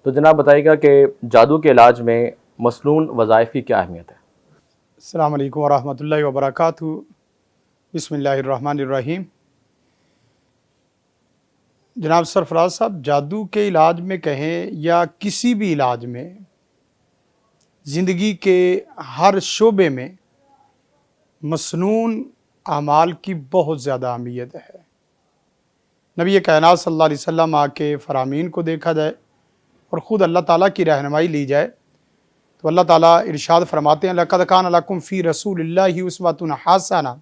تو جناب بتائیے گا کہ جادو کے علاج میں مسنون وظائف کی کیا اہمیت ہے؟ السلام علیکم ورحمۃ اللہ وبرکاتہ۔ بسم اللہ الرحمن الرحیم۔ جناب سرفراز صاحب، جادو کے علاج میں کہیں یا کسی بھی علاج میں زندگی کے ہر شعبے میں مسنون اعمال کی بہت زیادہ اہمیت ہے۔ نبی کائنات صلی اللہ علیہ وسلم آ کے فرامین کو دیکھا جائے اور خود اللہ تعالیٰ کی رہنمائی لی جائے تو اللہ تعالیٰ ارشاد فرماتے ہیں لَقَدْ كَانَ لَكُمْ فِي رَسُولِ اللَّهِ أُسْوَةٌ حَسَنَةٌ۔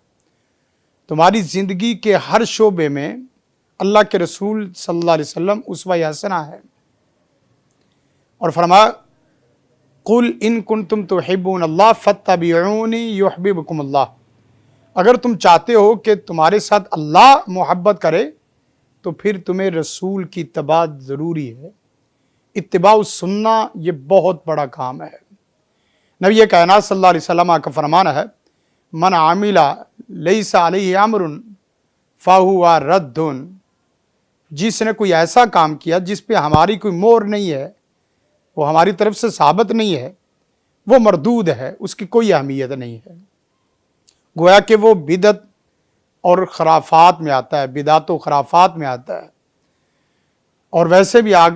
تمہاری زندگی کے ہر شعبے میں اللہ کے رسول صلی اللہ علیہ وسلم اسوہ حسنہ ہے، اور فرمایا قُلْ إِن كُنتُمْ تُحِبُّونَ اللَّهَ فَاتَّبِعُونِي يُحْبِبْكُمُ اللَّهُ۔ اگر تم چاہتے ہو کہ تمہارے ساتھ اللہ محبت کرے تو پھر تمہیں رسول کی اتباع ضروری ہے۔ اتباع السنہ یہ بہت بڑا کام ہے۔ نبی کائنات صلی اللہ علیہ وسلم کا فرمانا ہے من عامل لیس علیہ امر فہو رد۔ جس نے کوئی ایسا کام کیا جس پہ ہماری کوئی مہر نہیں ہے، وہ ہماری طرف سے ثابت نہیں ہے، وہ مردود ہے، اس کی کوئی اہمیت نہیں ہے۔ گویا کہ وہ بدعت اور خرافات میں آتا ہے، بدعت و خرافات میں آتا ہے۔ اور ویسے بھی آگ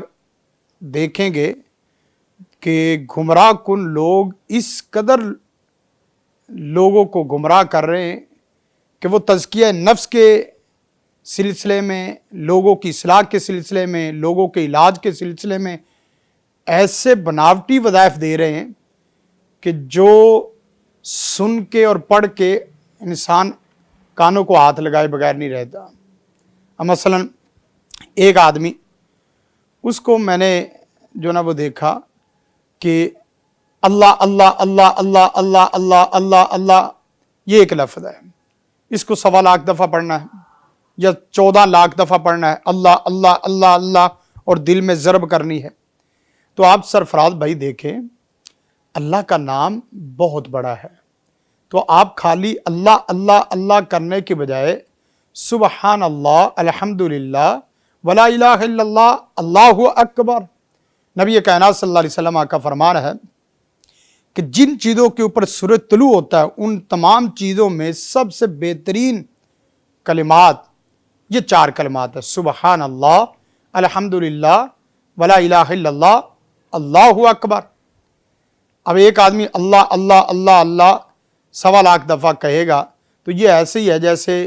دیکھیں گے کہ گمراہ کن لوگ اس قدر لوگوں کو گمراہ کر رہے ہیں کہ وہ تزکیہ نفس کے سلسلے میں، لوگوں کی اصلاح کے سلسلے میں، لوگوں کے علاج کے سلسلے میں ایسے بناوٹی وظائف دے رہے ہیں کہ جو سن کے اور پڑھ کے انسان کانوں کو ہاتھ لگائے بغیر نہیں رہتا۔ اب مثلا ایک آدمی، اس کو میں نے جو نا وہ دیکھا کہ اللہ اللہ اللہ اللہ اللہ اللہ اللہ اللہ یہ ایک لفظ ہے، اس کو 1.25 لاکھ دفعہ پڑھنا ہے یا 14 لاکھ دفعہ پڑھنا ہے، اللہ اللہ اللہ اللہ، اور دل میں ضرب کرنی ہے۔ تو آپ سرفراز بھائی دیکھیں، اللہ کا نام بہت بڑا ہے، تو آپ خالی اللہ اللہ اللہ کرنے کے بجائے سبحان اللہ، الحمدللہ، ولا الہ الا اللہ، اللہ اکبر۔ نبی کائنات صلی اللہ علیہ وسلم کا فرمان ہے کہ جن چیزوں کے اوپر سورج طلوع ہوتا ہے ان تمام چیزوں میں سب سے بہترین کلمات یہ 4 کلمات ہیں، سبحان اللہ، الحمدللہ، ولا الہ الا اللہ، اللہ اکبر۔ اب ایک آدمی اللہ اللہ اللہ اللہ 1.25 لاکھ دفعہ کہے گا تو یہ ایسے ہی ہے جیسے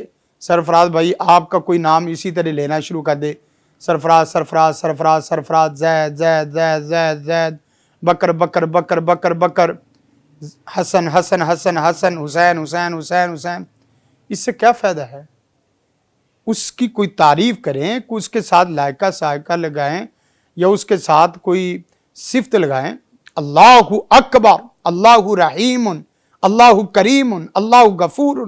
سرفراز بھائی آپ کا کوئی نام اسی طرح لینا شروع کر دے، سرفراز سرفراز سرفراز سرفراز، زید زید زید زید زید، بکر بکر بکر بکر بکر، حسن حسن حسن حسن، حسین حسین حسین حسین۔ اس سے کیا فائدہ ہے؟ اس کی کوئی تعریف کریں، کوئی اس کے ساتھ لائقہ سائقہ لگائیں یا اس کے ساتھ کوئی صفت لگائیں۔ اللہ اکبر، اللہ رحیم، اللہ کریم، اللہ غفور۔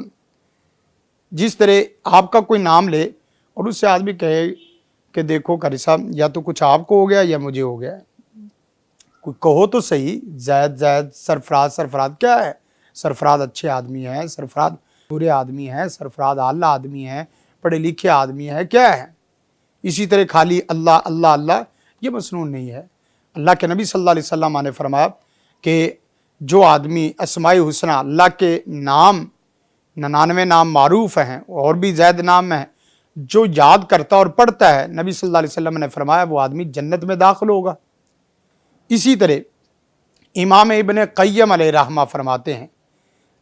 جس طرح آپ کا کوئی نام لے اور اس سے آدمی کہے کہ دیکھو قاری صاحب یا تو کچھ آپ کو ہو گیا یا مجھے ہو گیا، کوئی کہو تو صحیح، زید زید، سرفراز سرفراز کیا ہے؟ سرفراز اچھے آدمی ہیں، سرفراز برے آدمی ہیں، سرفراز اعلیٰ آدمی ہیں، پڑھے لکھے آدمی ہیں، کیا ہے؟ اسی طرح خالی اللہ اللہ اللہ یہ مسنون نہیں ہے۔ اللہ کے نبی صلی اللہ علیہ وسلم نے فرمایا کہ جو آدمی اسماء حسنہ، اللہ کے نام 99 نام معروف ہیں اور بھی زائد نام ہیں، جو یاد کرتا اور پڑھتا ہے، نبی صلی اللہ علیہ وسلم نے فرمایا وہ آدمی جنت میں داخل ہوگا۔ اسی طرح امام ابن قیم علیہ رحمہ فرماتے ہیں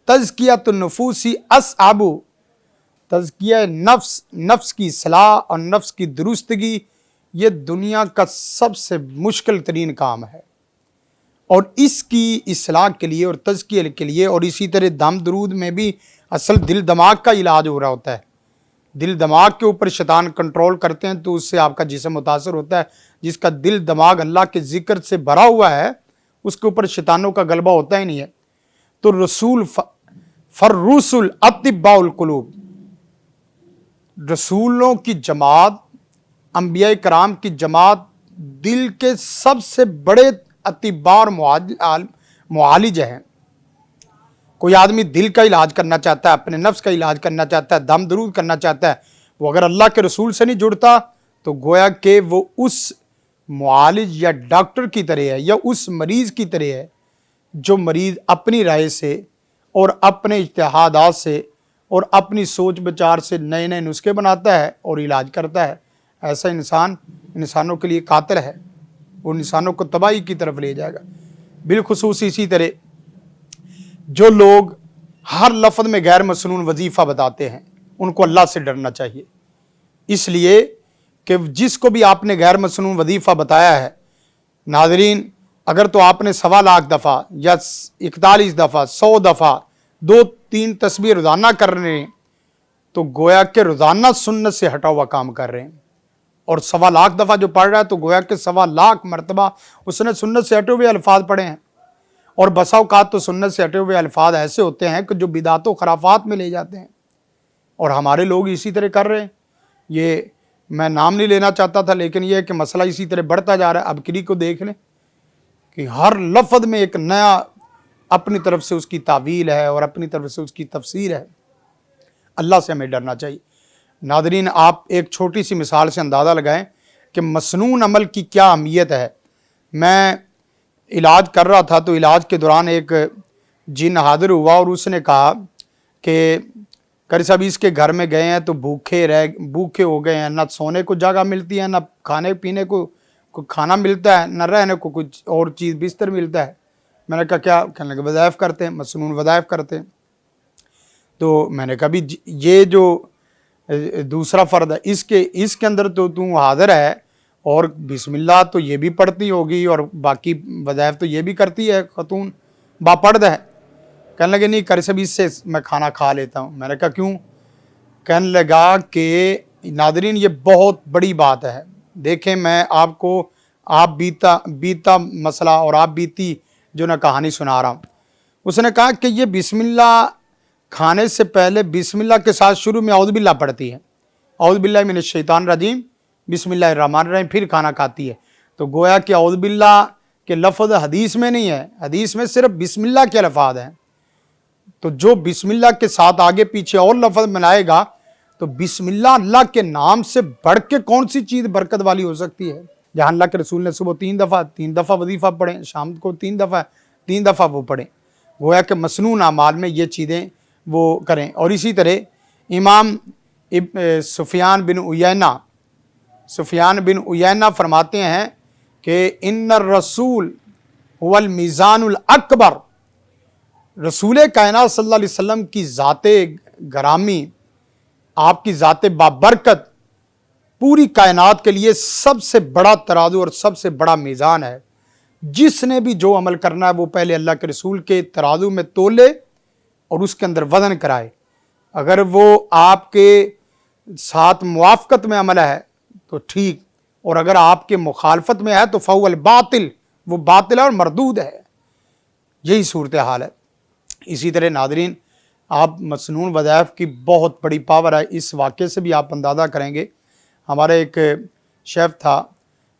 تزکیۃ النفوس اصعب، تزکیہ نفس، نفس کی اصلاح اور نفس کی درستگی یہ دنیا کا سب سے مشکل ترین کام ہے، اور اس کی اصلاح کے لیے اور تزکیہ کے لیے، اور اسی طرح دم درود میں بھی اصل دل دماغ کا علاج ہو رہا ہوتا ہے۔ دل دماغ کے اوپر شیطان کنٹرول کرتے ہیں تو اس سے آپ کا جسم متاثر ہوتا ہے۔ جس کا دل دماغ اللہ کے ذکر سے بھرا ہوا ہے اس کے اوپر شیطانوں کا غلبہ ہوتا ہی نہیں ہے۔ تو رسول فرسل اطباء القلوب، رسولوں کی جماعت، انبیاء کرام کی جماعت دل کے سب سے بڑے اطباء اور معالج ہیں۔ کوئی آدمی دل کا علاج کرنا چاہتا ہے، اپنے نفس کا علاج کرنا چاہتا ہے، دم درود کرنا چاہتا ہے، وہ اگر اللہ کے رسول سے نہیں جڑتا تو گویا کہ وہ اس معالج یا ڈاکٹر کی طرح ہے یا اس مریض کی طرح ہے جو مریض اپنی رائے سے اور اپنے اجتہادات سے اور اپنی سوچ بچار سے نئے نئے نسخے بناتا ہے اور علاج کرتا ہے. ایسا انسان انسانوں کے لیے قاتل ہے، وہ انسانوں کو تباہی کی طرف لے جائے گا. بالخصوص اسی طرح جو لوگ ہر لفظ میں غیر مسنون وظیفہ بتاتے ہیں ان کو اللہ سے ڈرنا چاہیے، اس لیے کہ جس کو بھی آپ نے غیر مسنون وظیفہ بتایا ہے ناظرین، اگر تو آپ نے 1.25 لاکھ دفعہ یا 41 دفعہ 100 دفعہ 2-3 تسبیح روزانہ کر رہے ہیں تو گویا کہ روزانہ سنت سے ہٹا ہوا کام کر رہے ہیں. اور 1.25 لاکھ دفعہ جو پڑھ رہا ہے تو گویا کہ 1.25 لاکھ مرتبہ اس نے سنت سے ہٹے ہوئے الفاظ پڑھے ہیں. اور بسا اوقات تو سنت سے ہٹے ہوئے الفاظ ایسے ہوتے ہیں کہ جو بدعت و خرافات میں لے جاتے ہیں، اور ہمارے لوگ اسی طرح کر رہے ہیں. یہ میں نام نہیں لینا چاہتا تھا لیکن یہ ہے کہ مسئلہ اسی طرح بڑھتا جا رہا ہے. اب کلی کو دیکھ لیں کہ ہر لفظ میں ایک نیا اپنی طرف سے اس کی تعویل ہے اور اپنی طرف سے اس کی تفسیر ہے. اللہ سے ہمیں ڈرنا چاہیے. ناظرین، آپ ایک چھوٹی سی مثال سے اندازہ لگائیں کہ مسنون عمل کی کیا اہمیت ہے. میں علاج کر رہا تھا تو علاج کے دوران ایک جن حاضر ہوا اور اس نے کہا کہ قاری صاحب اس کے گھر میں گئے ہیں تو بھوکے ہو گئے ہیں، نہ سونے کو جگہ ملتی ہے، نہ کھانے پینے کو کھانا ملتا ہے، نہ رہنے کو کچھ اور چیز بستر ملتا ہے. میں نے کہا کیا؟ کہنے لگے وظائف کرتے ہیں، مسنون وظائف کرتے ہیں. تو میں نے کہا بھی یہ جو دوسرا فرد ہے اس کے اندر تو حاضر ہے اور بسم اللہ تو یہ بھی پڑھتی ہوگی اور باقی وظائف تو یہ بھی کرتی ہے، خاتون باپرد ہے. کہنے لگے نہیں قاری صاحب اس سے میں کھانا کھا لیتا ہوں. میں نے کہا کیوں؟ کہنے لگا کہ ناظرین یہ بہت بڑی بات ہے. دیکھیں میں آپ کو بیتا مسئلہ اور آپ بیتی جو نہ کہانی سنا رہا ہوں. اس نے کہا کہ یہ بسم اللہ کھانے سے پہلے بسم اللہ کے ساتھ شروع میں اعوذ باللہ پڑھتی ہے، اعوذ باللہ من الشیطان الرجیم بسم اللہ الرحمن الرحیم، پھر کھانا کھاتی ہے. تو گویا کہ اعوذ باللہ کے لفظ حدیث میں نہیں ہے، حدیث میں صرف بسم اللہ کے الفاظ ہیں. تو جو بسم اللہ کے ساتھ آگے پیچھے اور لفظ بنائے گا تو بسم اللہ کے نام سے بڑھ کے کون سی چیز برکت والی ہو سکتی ہے؟ جہاں اللہ کے رسول نے صبح 3 دفعہ وظیفہ پڑھیں، شام کو 3 دفعہ وہ پڑھیں. گویا کہ مسنون اعمال میں یہ چیزیں وہ کریں. اور اسی طرح امام سفیان بن عیینہ فرماتے ہیں کہ ان الرسول هو المیزان الاکبر، رسول کائنات صلی اللہ علیہ وسلم کی ذات گرامی، آپ کی ذات بابرکت پوری کائنات کے لیے سب سے بڑا ترازو اور سب سے بڑا میزان ہے. جس نے بھی جو عمل کرنا ہے وہ پہلے اللہ کے رسول کے ترازو میں تولے اور اس کے اندر وزن کرائے. اگر وہ آپ کے ساتھ موافقت میں عمل ہے تو ٹھیک، اور اگر آپ کے مخالفت میں ہے تو فہو الباطل، وہ باطل ہے اور مردود ہے. یہی صورتحال ہے. اسی طرح ناظرین آپ مسنون وظائف کی بہت بڑی پاور ہے. اس واقعے سے بھی آپ اندازہ کریں گے. ہمارے ایک شیف تھا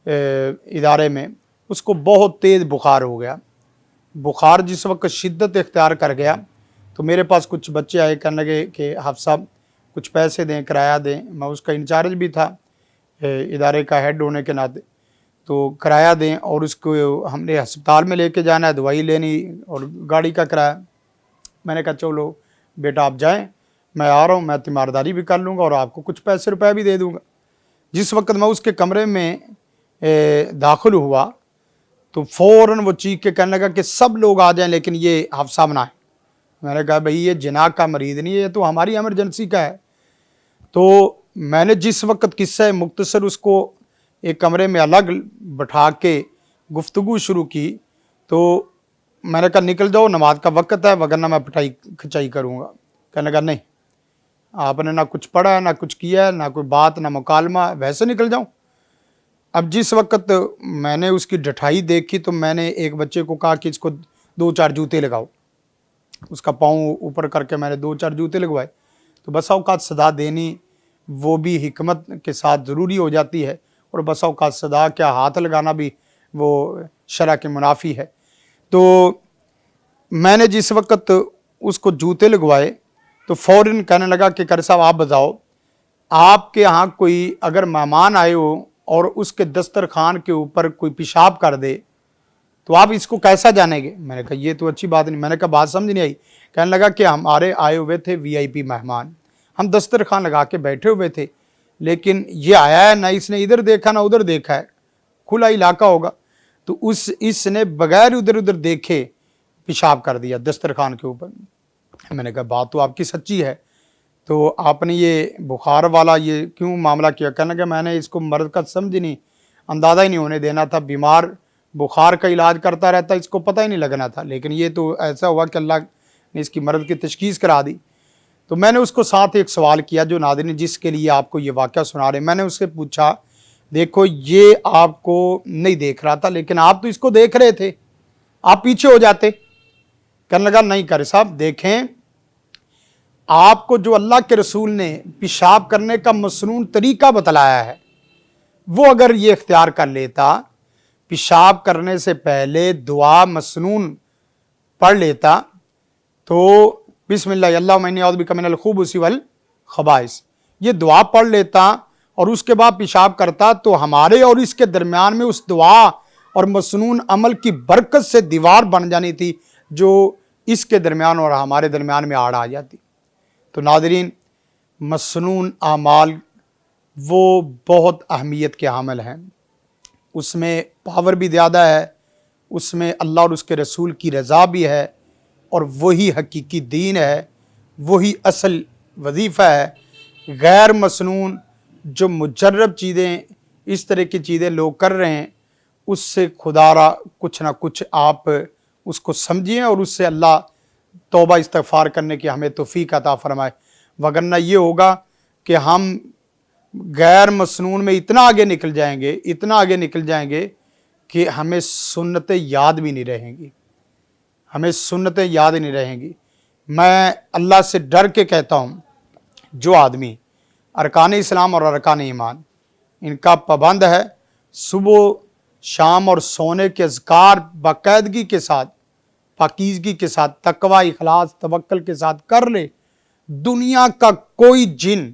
ادارے میں، اس کو بہت تیز بخار ہو گیا. بخار جس وقت شدت اختیار کر گیا تو میرے پاس کچھ بچے آئے، کہنے لگے کہ حافظ صاحب کچھ پیسے دیں، کرایہ دیں. میں اس کا انچارج بھی تھا ادارے کا ہیڈ ہونے کے ناطے، تو کرایہ دیں اور اس کو ہم نے ہسپتال میں لے کے جانا ہے، دوائی لینی اور گاڑی کا کرایہ. میں نے کہا چلو بیٹا آپ جائیں، میں آ رہا ہوں، میں تیمارداری بھی کر لوں گا اور آپ کو کچھ پیسے روپے بھی دے دوں گا. جس وقت میں اس کے کمرے میں داخل ہوا تو فوراً وہ چیخ کے کہنے لگا کہ سب لوگ آ جائیں لیکن یہ حافظ صاحب نہ آئیں. میں نے کہا بھئی یہ جناح کا مریض نہیں ہے، یہ تو ہماری ایمرجنسی کا ہے. تو میں نے جس وقت قصہ مختصر اس کو ایک کمرے میں الگ بٹھا کے گفتگو شروع کی تو میں نے کہا نکل جاؤ، نماز کا وقت ہے وگرنہ میں پٹائی کھچائی کروں گا. کہنے لگا نہیں، آپ نے نہ کچھ پڑھا ہے، نہ کچھ کیا ہے، نہ کوئی بات، نہ مکالمہ، ویسے نکل جاؤں. اب جس وقت میں نے اس کی ڈٹھائی دیکھی تو میں نے ایک بچے کو کہا کہ اس کو 2-4 جوتے لگاؤ. اس کا پاؤں اوپر کر کے میں نے 2-4 جوتے لگوائے. تو بسا اوقات صدا دینی وہ بھی حکمت کے ساتھ ضروری ہو جاتی ہے، اور بسا اوقات صدا کیا ہاتھ لگانا بھی وہ شرع کے منافی ہے. تو میں نے جس وقت اس کو جوتے لگوائے تو فوراً کہنے لگا کہ قاری صاحب آپ بتاؤ، آپ کے ہاں کوئی اگر مہمان آئے ہو اور اس کے دسترخوان کے اوپر کوئی پیشاب کر دے تو آپ اس کو کیسا جانیں گے؟ میں نے کہا یہ تو اچھی بات نہیں. میں نے کہا بات سمجھ نہیں آئی. کہنے لگا کہ ہمارے آئے ہوئے تھے VIP مہمان, ہم دسترخوان لگا کے بیٹھے ہوئے تھے, لیکن یہ آیا ہے نہ اس نے ادھر دیکھا نہ ادھر دیکھا ہے, کھلا علاقہ ہوگا, تو اس نے بغیر ادھر ادھر دیکھے پیشاب کر دیا دسترخوان کے اوپر. میں نے کہا بات تو آپ کی سچی ہے, تو آپ نے یہ بخار والا یہ کیوں معاملہ کیا؟ کہنے لگا میں نے اس کو مرض کا سمجھ نہیں, اندازہ ہی نہیں ہونے دینا تھا, بیمار بخار کا علاج کرتا رہتا, اس کو پتہ ہی نہیں لگنا تھا, لیکن یہ تو ایسا ہوا کہ اللہ نے اس کی مرض کی تشخیص کرا دی. تو میں نے اس کو ساتھ ایک سوال کیا جو ناظرین جس کے لیے آپ کو یہ واقعہ سنا رہے ہیں. میں نے اس سے پوچھا دیکھو یہ آپ کو نہیں دیکھ رہا تھا لیکن آپ تو اس کو دیکھ رہے تھے, آپ پیچھے ہو جاتے. کہنے لگا نہیں قاری صاحب دیکھیں, آپ کو جو اللہ کے رسول نے پیشاب کرنے کا مسنون طریقہ بتلایا ہے وہ اگر یہ اختیار کر لیتا, پیشاب کرنے سے پہلے دعا مسنون پڑھ لیتا, تو بسم اللہ اللہم انی اعوذ بک من الخبث والخبائث یہ دعا پڑھ لیتا اور اس کے بعد پیشاب کرتا, تو ہمارے اور اس کے درمیان میں اس دعا اور مسنون عمل کی برکت سے دیوار بن جانی تھی جو اس کے درمیان اور ہمارے درمیان میں آڑ آ جاتی. تو ناظرین مسنون اعمال وہ بہت اہمیت کے حامل ہیں, اس میں پاور بھی زیادہ ہے, اس میں اللہ اور اس کے رسول کی رضا بھی ہے, اور وہی حقیقی دین ہے, وہی اصل وظیفہ ہے. غیر مسنون جو مجرب چیزیں اس طرح کی چیزیں لوگ کر رہے ہیں اس سے خدا را کچھ نہ کچھ آپ اس کو سمجھیں اور اس سے اللہ توبہ استغفار کرنے کی ہمیں توفیق عطا فرمائے. وگرنہ یہ ہوگا کہ ہم غیر مسنون میں اتنا آگے نکل جائیں گے کہ ہمیں سنتیں یاد بھی نہیں رہیں گی. میں اللہ سے ڈر کے کہتا ہوں جو آدمی ارکان اسلام اور ارکان ایمان ان کا پابند ہے, صبح شام اور سونے کے اذکار باقاعدگی کے ساتھ پاکیزگی کے ساتھ تقوی اخلاص توکل کے ساتھ کر لے, دنیا کا کوئی جن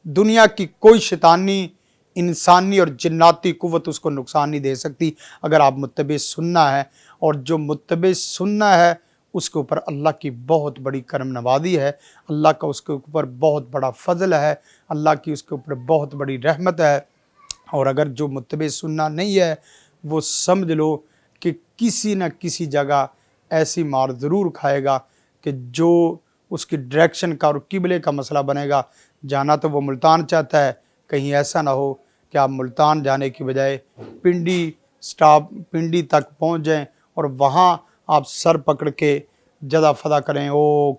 دنیا کی کوئی شیطانی انسانی اور جناتی قوت اس کو نقصان نہیں دے سکتی اگر آپ متبع سننا ہے. اور جو متبع سننا ہے اس کے اوپر اللہ کی بہت بڑی کرم نوازی ہے, اللہ کا اس کے اوپر بہت بڑا فضل ہے, اللہ کی اس کے اوپر بہت بڑی رحمت ہے. اور اگر جو متبع سننا نہیں ہے وہ سمجھ لو کہ کسی نہ کسی جگہ ایسی مار ضرور کھائے گا کہ جو اس کی ڈائریکشن کا اور قبلے کا مسئلہ بنے گا. جانا تو وہ ملتان چاہتا ہے, کہیں ایسا نہ ہو کہ آپ ملتان جانے کی بجائے پنڈی تک پہنچ جائیں اور وہاں آپ سر پکڑ کے جدا فدا کریں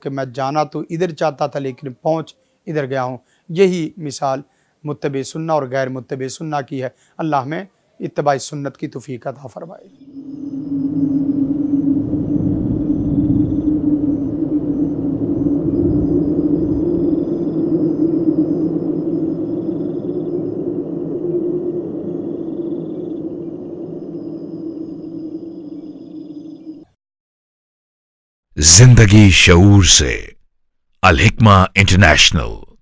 کہ میں جانا تو ادھر چاہتا تھا لیکن پہنچ ادھر گیا ہوں. یہی مثال متبع سننا اور غیر متبع سننا کی ہے. اللہ ہمیں اتباع سنت کی توفیق عطا فرمائے. زندگی شعور سے الحکمہ انٹرنیشنل.